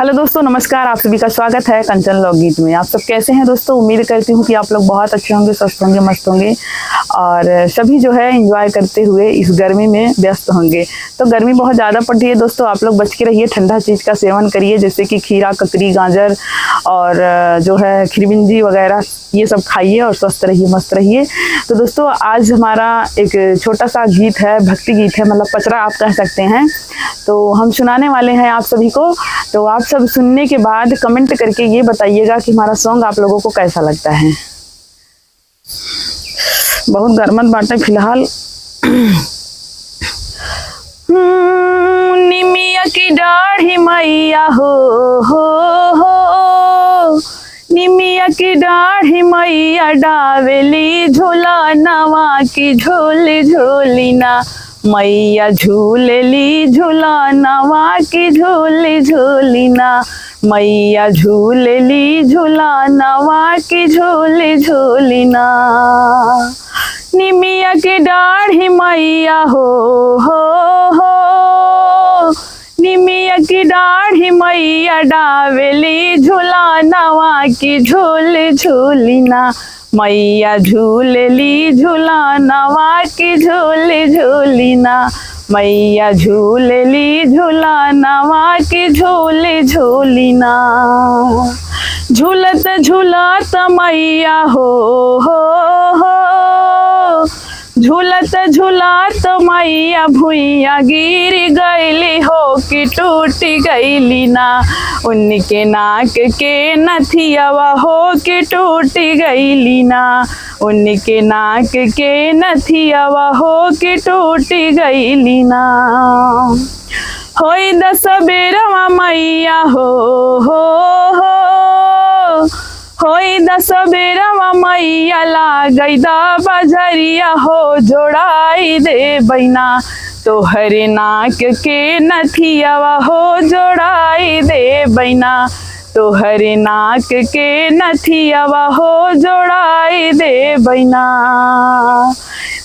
Hello दोस्तों, नमस्कार। आप सभी का स्वागत है कंचन लोकगीत में। आप सब कैसे हैं दोस्तों? उम्मीद करती हूँ कि आप लोग बहुत अच्छे होंगे, स्वस्थ होंगे, मस्त होंगे और सभी जो है एंजॉय करते हुए इस गर्मी में व्यस्त होंगे। तो गर्मी बहुत ज़्यादा पड़ रही है दोस्तों, आप लोग बच के रहिए, ठंडा चीज़ का सेवन करिए, जैसे कि खीरा, ककड़ी, गाजर और जो है खिरबिंजी वगैरह, ये सब खाइए और स्वस्थ रहिए, मस्त रहिए। तो दोस्तों आज हमारा एक छोटा सा गीत है, भक्ति गीत है, मतलब पचरा आप कह सकते हैं। तो हम सुनाने वाले हैं आप सभी को। तो आप सब सुनने के बाद कमेंट करके ये बताइएगा कि हमारा सॉन्ग आप लोगों को कैसा लगता है। बहुत गर्मत बाटे फिलहाल। निमिया की दाढ़ी मैया हो निमिया की दाढ़ी मैया डावेली झूला नवा की झोली झोली ना, मैया झूलेली झूला नवा की झोली झोली ना, मैया झूलेली झूला नवा की झोली झोली ना। निमिया की दाढ़ी मैया हो निमिया की दाढ़ी मैया डावेली झूला नवा की झोली झोली ना, मैया झूलेली झूला नवा की झोली झोली ना, मैया झूलेली झूला नवा की झोली झोली ना। झूलत झूलत मैया हो झूलत झूलत मैया भुइया गिर गईली हो कि टूटी गईली ना, उनके नाक के नथियावा हो कि टूटी गईली ना, उनके नाक के नथियावा हो कि टूटी गईली ना। होई दस बेरवा मैया हो होई दस बेरवा मैया लागई दा बजरिया हो जोड़ाई दे बैना, तोहरे नाक के नथियावा हो जोड़ाई दे बैना, तोहरे नाक के नथियावा हो जोड़ाई दे बैना।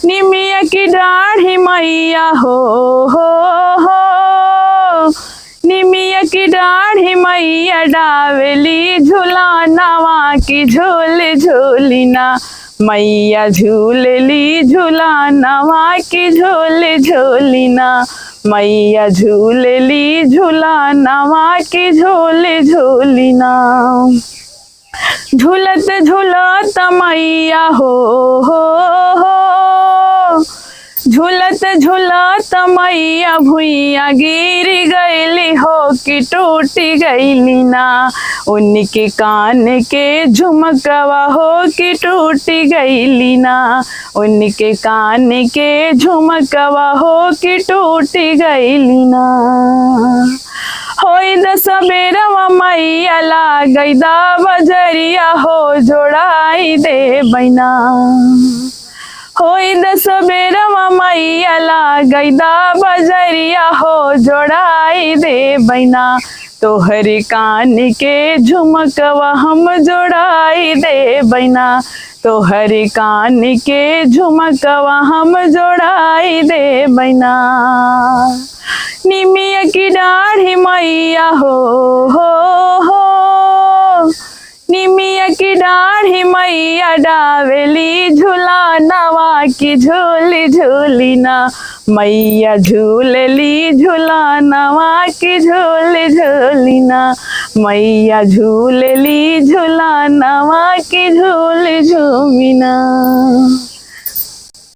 निमिया की दाढ़ी मैया हो निमिया की दाढ़ी मैया डावेली झूला नवा की झोली झोली ना, मैया झूलेली झूला नवा की झोली झोली ना, मैया झूलेली झूला नवा की झोली झोली ना। झूलत झूलत मैया हो झूलत झूलत मैया भुइया गिर गईली हो कि टूटी गईली ना, उनके कान के झुमकवा हो कि टूटी गईली ना, उनके कान के झुमकवा हो कि टूटी गईली ना। होई दस बेरवा मैया लागई दा बजरिया हो जोड़ाई दे बैना, होई दस बेरवा मैया लागई दा बजरिया हो जोड़ाई दे बैना, तोहरे कान के झुमकवा हम जोड़ाई दे बैना, तोहरे कान के झुमकवा हम जोड़ाई दे बैना। निमिया की दाढ़ी मैया हो निमिया की दाढ़ी मैया डावेली झूला नवा की झोली झोली ना, मैया झूलेली झूला नवा की झोली झोली ना, मैया झूलेली झूला नवा की झोली झूमी ना।